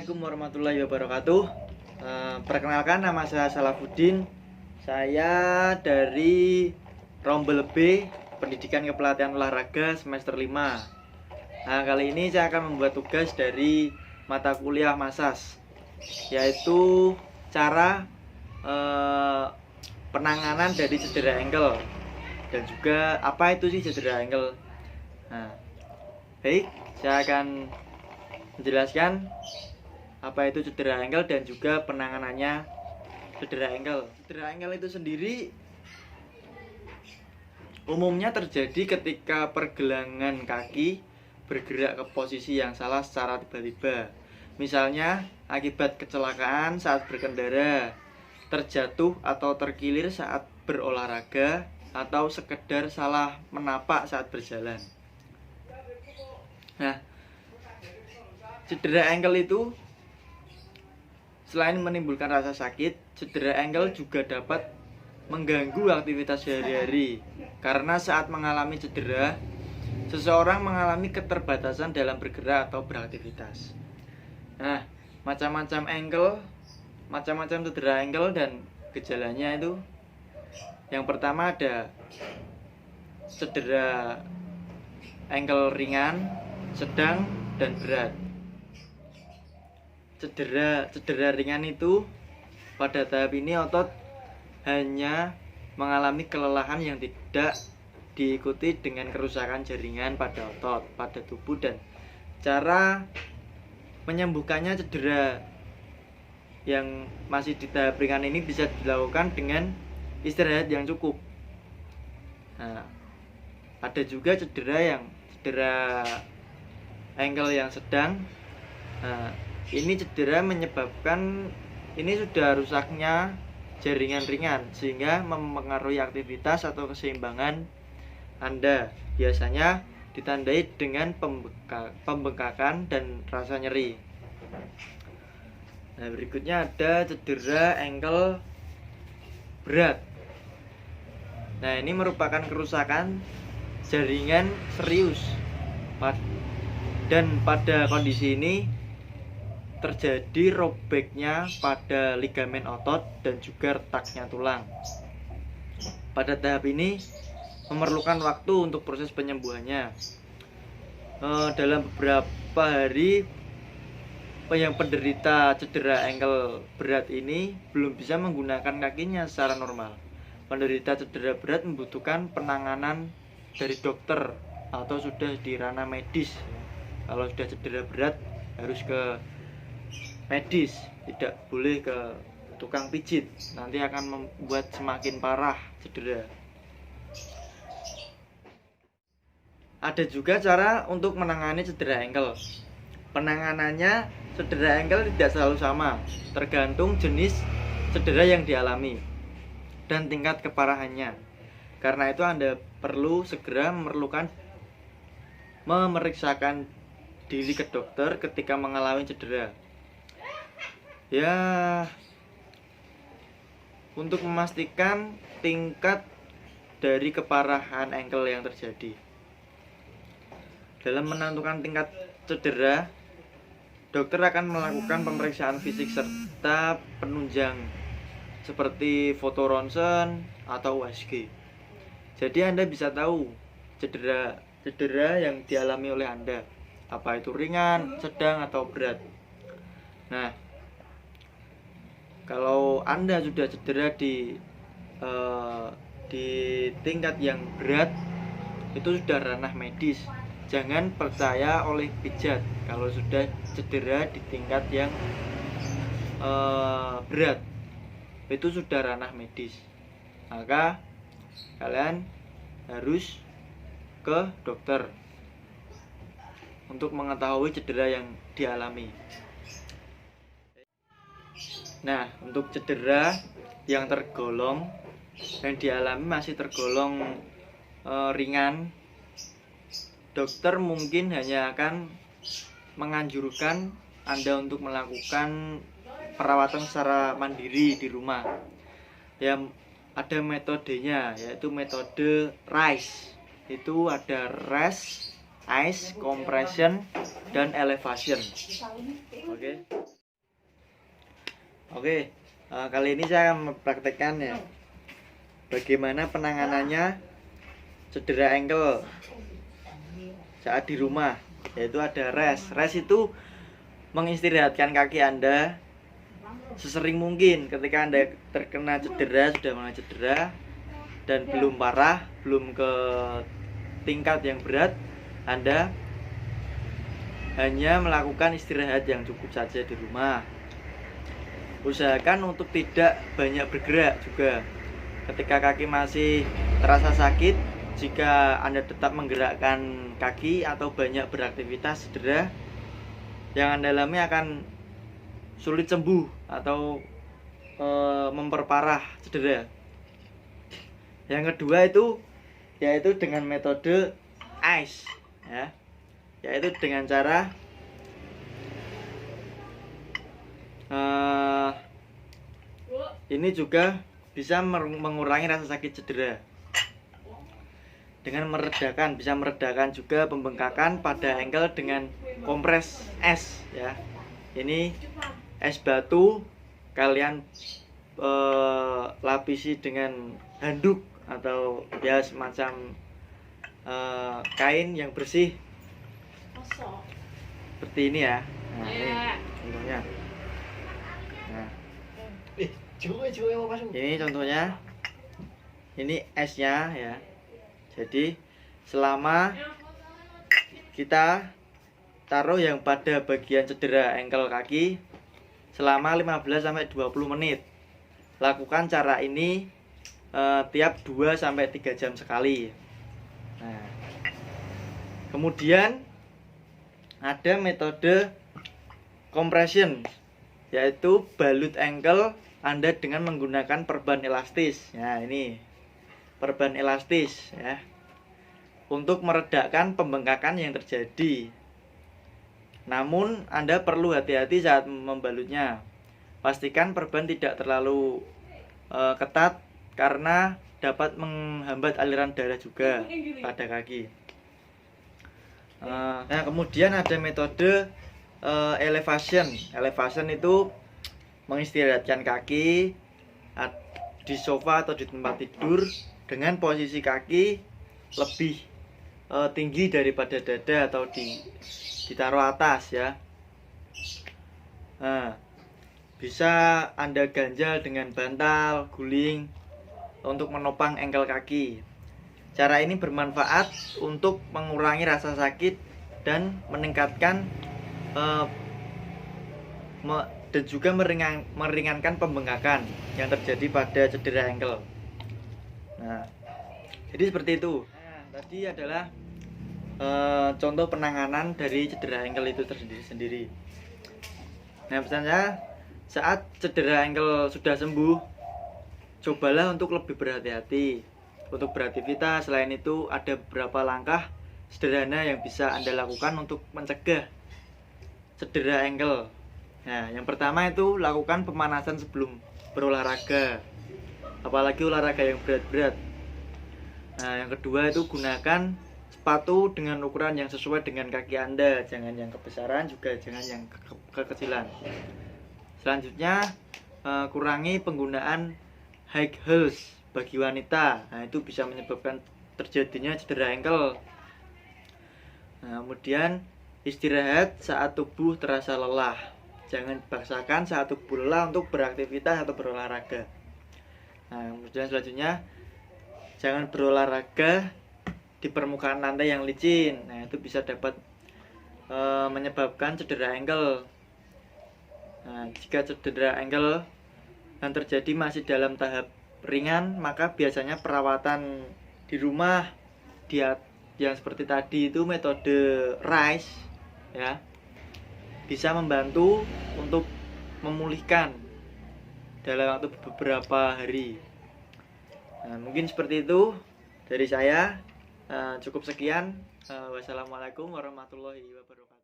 Assalamualaikum warahmatullahi wabarakatuh. Perkenalkan, nama saya Salahuddin. Saya dari Rombel B, Pendidikan Kepelatihan Olahraga semester 5. Nah, kali ini saya akan membuat tugas dari mata kuliah Masas, yaitu cara penanganan dari cedera ankle dan juga apa itu sih cedera ankle. Nah, baik, saya akan menjelaskan apa itu cedera ankle dan juga penanganannya cedera ankle. Cedera ankle itu sendiri umumnya terjadi ketika pergelangan kaki bergerak ke posisi yang salah secara tiba-tiba. Misalnya akibat kecelakaan saat berkendara, terjatuh atau terkilir saat berolahraga, atau sekedar salah menapak saat berjalan. Nah, cedera ankle itu selain menimbulkan rasa sakit, cedera ankle juga dapat mengganggu aktivitas sehari-hari. Karena saat mengalami cedera, seseorang mengalami keterbatasan dalam bergerak atau beraktivitas. Nah, macam-macam cedera ankle dan gejalanya itu, yang pertama ada cedera ankle ringan, sedang, dan berat. Cedera ringan itu pada tahap ini otot hanya mengalami kelelahan yang tidak diikuti dengan kerusakan jaringan pada otot, pada tubuh, dan cara menyembuhkannya cedera yang masih di tahap ringan ini bisa dilakukan dengan istirahat yang cukup. Nah, ada juga cedera ankle yang sedang. Nah, ini cedera menyebabkan ini sudah rusaknya jaringan ringan sehingga mempengaruhi aktivitas atau keseimbangan Anda. Biasanya ditandai dengan pembengkakan dan rasa nyeri. Nah, berikutnya ada cedera ankle berat. Nah, ini merupakan kerusakan jaringan serius. Dan pada kondisi ini terjadi robeknya pada ligamen otot dan juga retaknya tulang. Pada tahap ini memerlukan waktu untuk proses penyembuhannya. Dalam beberapa hari, yang penderita cedera ankle berat ini belum bisa menggunakan kakinya secara normal. Penderita cedera berat membutuhkan penanganan dari dokter atau sudah di ranah medis. Kalau sudah cedera berat harus ke medis, tidak boleh ke tukang pijit, nanti akan membuat semakin parah cedera. Ada juga cara untuk menangani cedera ankle. Penanganannya cedera ankle tidak selalu sama, tergantung jenis cedera yang dialami dan tingkat keparahannya. Karena itu Anda perlu segera memeriksakan diri ke dokter ketika mengalami cedera. Ya, untuk memastikan tingkat dari keparahan ankle yang terjadi. Dalam menentukan tingkat cedera, dokter akan melakukan pemeriksaan fisik serta penunjang seperti foto ronsen atau USG. Jadi Anda bisa tahu cedera yang dialami oleh Anda, apa itu ringan, sedang, atau berat. Nah, kalau Anda sudah cedera di tingkat yang berat, itu sudah ranah medis. Jangan percaya oleh pijat kalau sudah cedera di tingkat yang berat, itu sudah ranah medis. Maka kalian harus ke dokter untuk mengetahui cedera yang dialami. Nah, untuk cedera yang tergolong yang dialami masih tergolong ringan, dokter mungkin hanya akan menganjurkan Anda untuk melakukan perawatan secara mandiri di rumah. Ya, ada metodenya, yaitu metode RICE. Itu ada rest, ice, compression, dan elevation. Oke. Oke, kali ini saya akan mempraktekkan ya bagaimana penanganannya cedera ankle saat di rumah, yaitu ada rest. Rest itu mengistirahatkan kaki Anda sesering mungkin ketika Anda terkena cedera, sudah mulai cedera dan belum parah, belum ke tingkat yang berat, Anda hanya melakukan istirahat yang cukup saja di rumah. Usahakan untuk tidak banyak bergerak juga. Ketika kaki masih terasa sakit, jika Anda tetap menggerakkan kaki atau banyak beraktivitas, cedera yang Anda alami akan sulit sembuh atau memperparah cedera. Yang kedua itu yaitu dengan metode ice ya, yaitu dengan cara ini juga bisa mengurangi rasa sakit cedera dengan bisa meredakan juga pembengkakan pada ankle dengan kompres es ya. Ini es batu, kalian lapisi dengan handuk atau ya semacam kain yang bersih seperti ini ya. Nah, ini contohnya. Nah, ini contohnya, ini esnya ya. Jadi selama kita taruh yang pada bagian cedera ankle kaki selama 15-20 menit. Lakukan cara ini tiap 2-3 jam sekali. Nah, kemudian ada metode compression, yaitu balut ankle Anda dengan menggunakan perban elastis. Nah, ini perban elastis ya, untuk meredakan pembengkakan yang terjadi. Namun Anda perlu hati-hati saat membalutnya. Pastikan perban tidak terlalu ketat karena dapat menghambat aliran darah juga pada kaki. Nah, kemudian ada metode elevation. Elevation itu mengistirahatkan kaki di sofa atau di tempat tidur dengan posisi kaki lebih tinggi daripada dada atau ditaruh atas ya. Nah, bisa Anda ganjal dengan bantal, guling untuk menopang ankle kaki. Cara ini bermanfaat untuk mengurangi rasa sakit dan meningkatkan dan juga meringankan pembengkakan yang terjadi pada cedera ankle. Nah, jadi seperti itu. Nah, tadi adalah contoh penanganan dari cedera ankle itu sendiri. Nah, pesannya saat cedera ankle sudah sembuh, cobalah untuk lebih berhati-hati untuk beraktivitas. Selain itu, ada beberapa langkah sederhana yang bisa Anda lakukan untuk mencegah cedera ankle. Nah, yang pertama itu lakukan pemanasan sebelum berolahraga, apalagi olahraga yang berat-berat. Nah, yang kedua itu gunakan sepatu dengan ukuran yang sesuai dengan kaki Anda, jangan yang kebesaran juga jangan yang kekecilan. Selanjutnya, kurangi penggunaan high heels bagi wanita. Nah, itu bisa menyebabkan terjadinya cedera ankle. Nah, kemudian istirahat saat tubuh terasa lelah. Jangan dipaksakan saat tubuh lelah untuk beraktivitas atau berolahraga. Nah, kemudian selanjutnya jangan berolahraga di permukaan lantai yang licin. Nah, itu bisa dapat menyebabkan cedera ankle. Nah, jika cedera ankle yang terjadi masih dalam tahap ringan, maka biasanya perawatan di rumah yang seperti tadi itu metode RICE ya, bisa membantu untuk memulihkan dalam waktu beberapa hari. Nah, mungkin seperti itu dari saya. Cukup sekian. Wassalamualaikum warahmatullahi wabarakatuh.